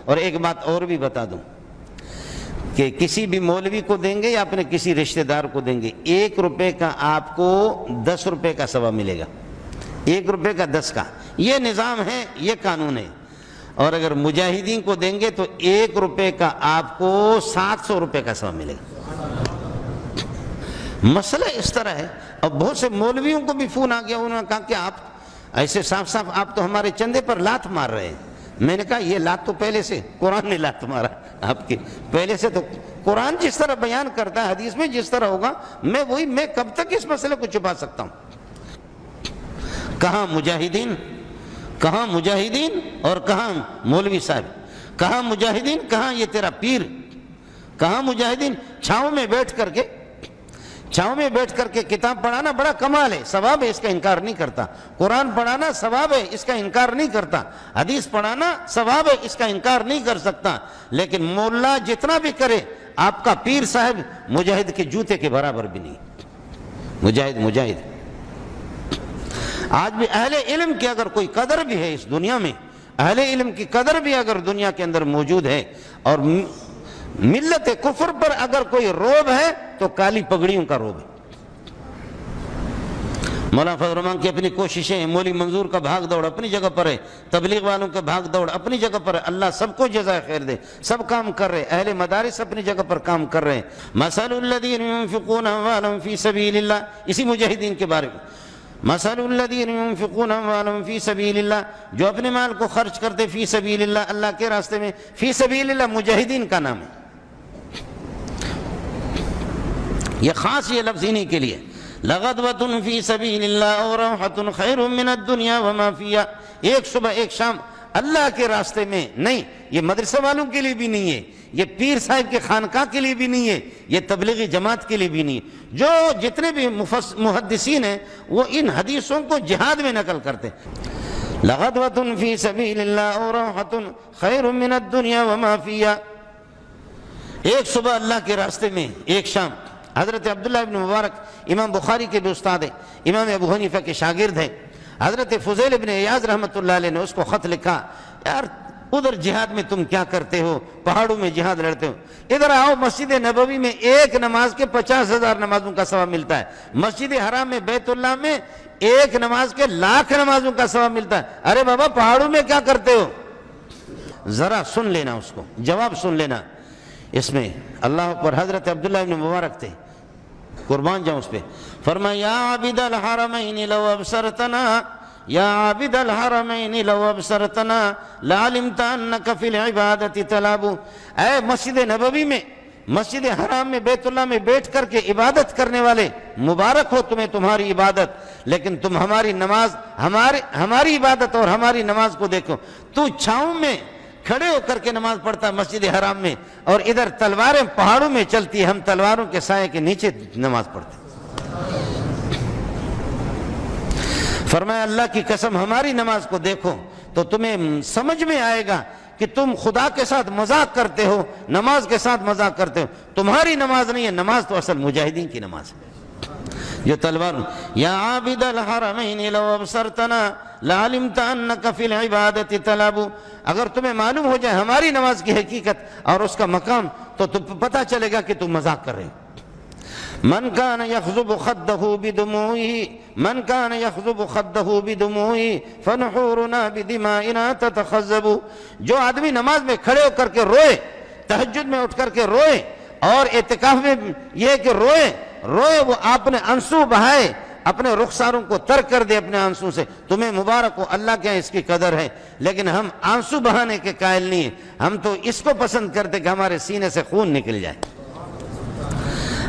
اور ایک بات اور بھی بتا دوں کہ کسی بھی مولوی کو دیں گے یا اپنے کسی رشتہ دار کو دیں گے، 1 روپے کا آپ کو 10 روپے کا ثواب ملے گا، 1 روپے کا 10 کا، یہ نظام ہے، یہ قانون ہے۔ اور اگر مجاہدین کو دیں گے تو 1 روپے کا آپ کو 700 روپے کا ثواب ملے گا۔ مسئلہ اس طرح ہے۔ اب بہت سے مولویوں کو بھی فون آ گیا، انہوں نے کہا کہ آپ ایسے صاف صاف آپ تو ہمارے چندے پر لات مار رہے ہیں۔ میں نے کہا یہ لات تو پہلے سے قرآن نے لات مارا آپ کے، پہلے سے تو قرآن جس طرح بیان کرتا ہے، حدیث میں جس طرح ہوگا، میں کب تک اس مسئلے کو چھپا سکتا ہوں؟ کہاں مجاہدین، کہاں مجاہدین اور کہاں مولوی صاحب، کہاں مجاہدین، کہاں یہ تیرا پیر، کہاں مجاہدین؟ چھاؤں میں بیٹھ کر کے کتاب پڑھانا بڑا کمال ہے، ثواب ہے، اس کا انکار نہیں کرتا۔ قرآن پڑھانا ثواب ہے، اس کا انکار نہیں کرتا۔ حدیث پڑھانا ثواب ہے، اس کا انکار نہیں کر سکتا۔ لیکن مولا جتنا بھی کرے، آپ کا پیر صاحب مجاہد کے جوتے کے برابر بھی نہیں۔ مجاہد آج بھی اہل علم کی اگر کوئی قدر بھی ہے اس دنیا میں، اہل علم کی قدر بھی اگر دنیا کے اندر موجود ہے، اور ملت کفر پر اگر کوئی روب ہے تو کالی پگڑیوں کا روب ہے۔ مولانا فضل الرحمان کی اپنی کوششیں ہیں، مولوی منظور کا بھاگ دوڑ اپنی جگہ پر ہے، تبلیغ والوں کا بھاگ دوڑ اپنی جگہ پر ہے، اللہ سب کو جزائے خیر دے، سب کام کر رہے، اہل مدارس اپنی جگہ پر کام کر رہے ہیں۔ مثل الذین ينفقون اموالهم فی سبیل اللہ، اسی مجاہدین کے بارے میں، مثل الذین ينفقون اموالهم فی سبیل اللہ، جو اپنے مال کو خرچ کرتے فی سبیل اللہ، اللہ کے راستے میں، فی سبیل اللہ مجاہدین کا نام ہے، یہ خاص یہ لفظ انہی کے لیے، لغدوۃ فی سبیل اللہ اور روحۃ خیر من الدنیا وما فیہا، ایک صبح ایک شام اللہ کے راستے میں، نہیں یہ مدرسہ والوں کے لیے بھی نہیں ہے، یہ پیر صاحب کے خانقاہ کے لیے بھی نہیں ہے، یہ تبلیغی جماعت کے لیے بھی نہیں ہے۔ جو جتنے بھی محدثین ہیں وہ ان حدیثوں کو جہاد میں نقل کرتے ہیں، لغدوۃ فی سبیل اللہ اور روحۃ خیر من الدنیا وما فیہا، ایک صبح اللہ کے راستے میں، ایک شام۔ حضرت عبداللہ ابن مبارک امام بخاری کے بھی استاد ہیں، امام ابو حنیفہ کے شاگرد ہیں، حضرت فضیل ابن عیاض رحمۃ اللہ علیہ نے اس کو خط لکھا، یار ادھر جہاد میں تم کیا کرتے ہو، پہاڑوں میں جہاد لڑتے ہو، ادھر آؤ، مسجد نبوی میں ایک نماز کے 50,000 نمازوں کا ثواب ملتا ہے، مسجد حرام میں بیت اللہ میں ایک نماز کے 1,00,000 نمازوں کا ثواب ملتا ہے۔ ارے بابا پہاڑوں میں کیا کرتے ہو؟ ذرا سن لینا، اس کو جواب سن لینا اس میں۔ اللہ پر حضرت عبداللہ ابن مبارک تھے، قربان جاؤں اس پہ، فرمایا یا عابد الحرمین لو ابصرتنا، یا عابد الحرمین لو ابصرتنا لعلمت انک فی العبادت تلعب، اے مسجد نبوی میں، مسجد حرام میں، بیت اللہ میں بیٹھ کر کے عبادت کرنے والے، مبارک ہو تمہیں تمہاری عبادت، لیکن تم ہماری نماز، ہماری عبادت اور ہماری نماز کو دیکھو، تو چھاؤں میں کھڑے ہو کر کے نماز پڑھتا مسجد حرام میں، اور ادھر تلواریں پہاڑوں میں چلتی، ہم تلواروں کے سائے کے نیچے نماز پڑھتے۔ فرمایا اللہ کی قسم ہماری نماز کو دیکھو تو تمہیں سمجھ میں آئے گا کہ تم خدا کے ساتھ مذاق کرتے ہو، نماز کے ساتھ مذاق کرتے ہو، تمہاری نماز نہیں ہے، نماز تو اصل مجاہدین کی نماز ہے۔ جو تلوار، یا عابد الحرمین لو ابصرتنا لعلمت انک فی العبادت تلعب، اگر تمہیں معلوم ہو جائے ہماری نماز کی حقیقت اور اس کا مقام تو تم پتہ چلے گا کہ تم مذاق کر رہے ہو۔ من کان یخضب خدہ بدموعہ، من کان یخضب خدہ بدموعہ فنحورنا بدمائنا تتخذب، جو آدمی نماز میں کھڑے ہو کر کے روئے، تہجد میں اٹھ کر کے روئے، اور اعتکاف میں یہ کہ روئے وہ آپ نے آنسو بہائے، اپنے رخساروں کو تر کر دے اپنے آنسو سے، تمہیں مبارک ہو، اللہ کے اس کی قدر ہے۔ لیکن ہم آنسو بہانے کے قائل نہیں ہیں، ہم تو اس کو پسند کرتے کہ ہمارے سینے سے خون نکل جائے،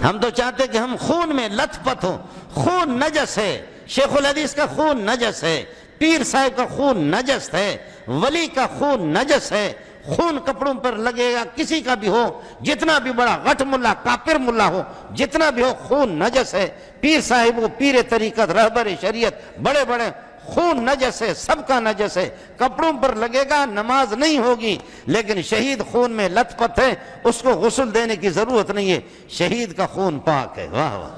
ہم تو چاہتے کہ ہم خون میں لت پت ہوں۔ خون نجس ہے، شیخ الحدیث کا خون نجس ہے، پیر صاحب کا خون نجس ہے، ولی کا خون نجس ہے، خون کپڑوں پر لگے گا کسی کا بھی ہو، جتنا بھی بڑا غٹ ملا، کافر ملا ہو، جتنا بھی ہو، خون نجس ہے۔ پیر صاحب کو، پیر طریقت، رہبر شریعت، بڑے بڑے، خون نجس ہے، سب کا نجس ہے، کپڑوں پر لگے گا، نماز نہیں ہوگی۔ لیکن شہید خون میں لت پت ہے، اس کو غسل دینے کی ضرورت نہیں ہے، شہید کا خون پاک ہے۔ واہ واہ،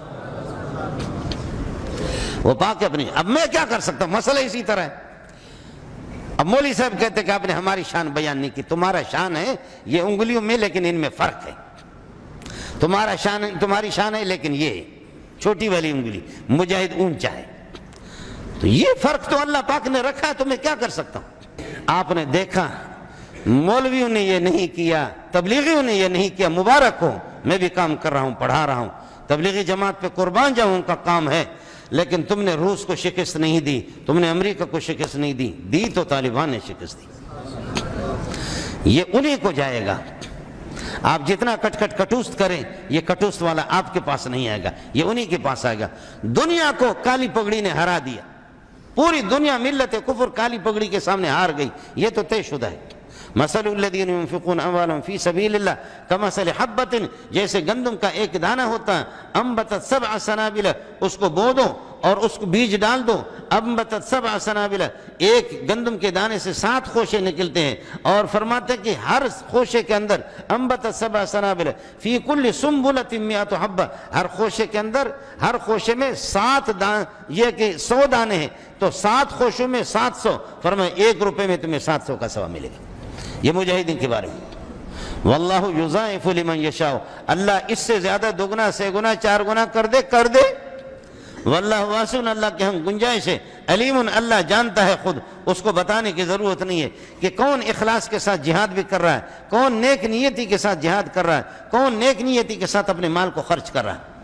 وہ پاک ہے اپنی۔ اب میں کیا کر سکتا ہوں؟ مسئلہ اسی طرح ہے، اب مولوی صاحب کہتے کہ آپ نے ہماری شان بیان نہیں کی. تمہارا شان ہے یہ انگلیوں میں، لیکن ان میں فرق ہے. تمہاری شان ہے لیکن یہ چھوٹی والی انگلی، مجاہد اونچا ہے. تو یہ فرق تو اللہ پاک نے رکھا ہے، تو میں کیا کر سکتا ہوں؟ آپ نے دیکھا مولویوں نے یہ نہیں کیا، تبلیغیوں نے یہ نہیں کیا. مبارک ہو، میں بھی کام کر رہا ہوں، پڑھا رہا ہوں، تبلیغی جماعت پہ قربان جاؤں، ان کا کام ہے. لیکن تم نے روس کو شکست نہیں دی، تم نے امریکہ کو شکست نہیں دی تو طالبان نے شکست دی. یہ انہی کو جائے گا. آپ جتنا کٹوست کریں، یہ کٹوست والا آپ کے پاس نہیں آئے گا، یہ انہی کے پاس آئے گا. دنیا کو کالی پگڑی نے ہرا دیا. پوری دنیا ملت کفر کالی پگڑی کے سامنے ہار گئی. یہ تو طے شدہ ہے. مثل الذین ينفقون اموالهم فی سبیل اللہ کمثل حبۃ، جیسے گندم کا ایک دانہ ہوتا ہے، انبتت سبع سنابل، اس کو بو دو اور اس کو بیج ڈال دو. انبتت سبع سنابل، ایک گندم کے دانے سے 7 خوشے نکلتے ہیں. اور فرماتے ہیں کہ ہر خوشے کے اندر انبتت سبع سنابل فی کل سنبلۃ 100 حبہ، ہر خوشے کے اندر، ہر خوشے میں 7 یہ کہ 100 دانے ہیں، تو 7 خوشوں میں 700. فرمایا 1 روپے میں تمہیں 700 کا ثواب ملے گا. یہ مجاہدین کے بارے میں. واللہ یضاعف لمن یشاء، اللہ اس سے زیادہ دگنا سے گنا 4 گنا کر دے. واللہ واسع، اللہ کے ہم گنجائش ہے. علیم، اللہ جانتا ہے خود. اس کو بتانے کی ضرورت نہیں ہے کہ کون اخلاص کے ساتھ جہاد بھی کر رہا ہے، کون نیک نیتی کے ساتھ جہاد کر رہا ہے، کون نیک نیتی کے ساتھ اپنے مال کو خرچ کر رہا ہے.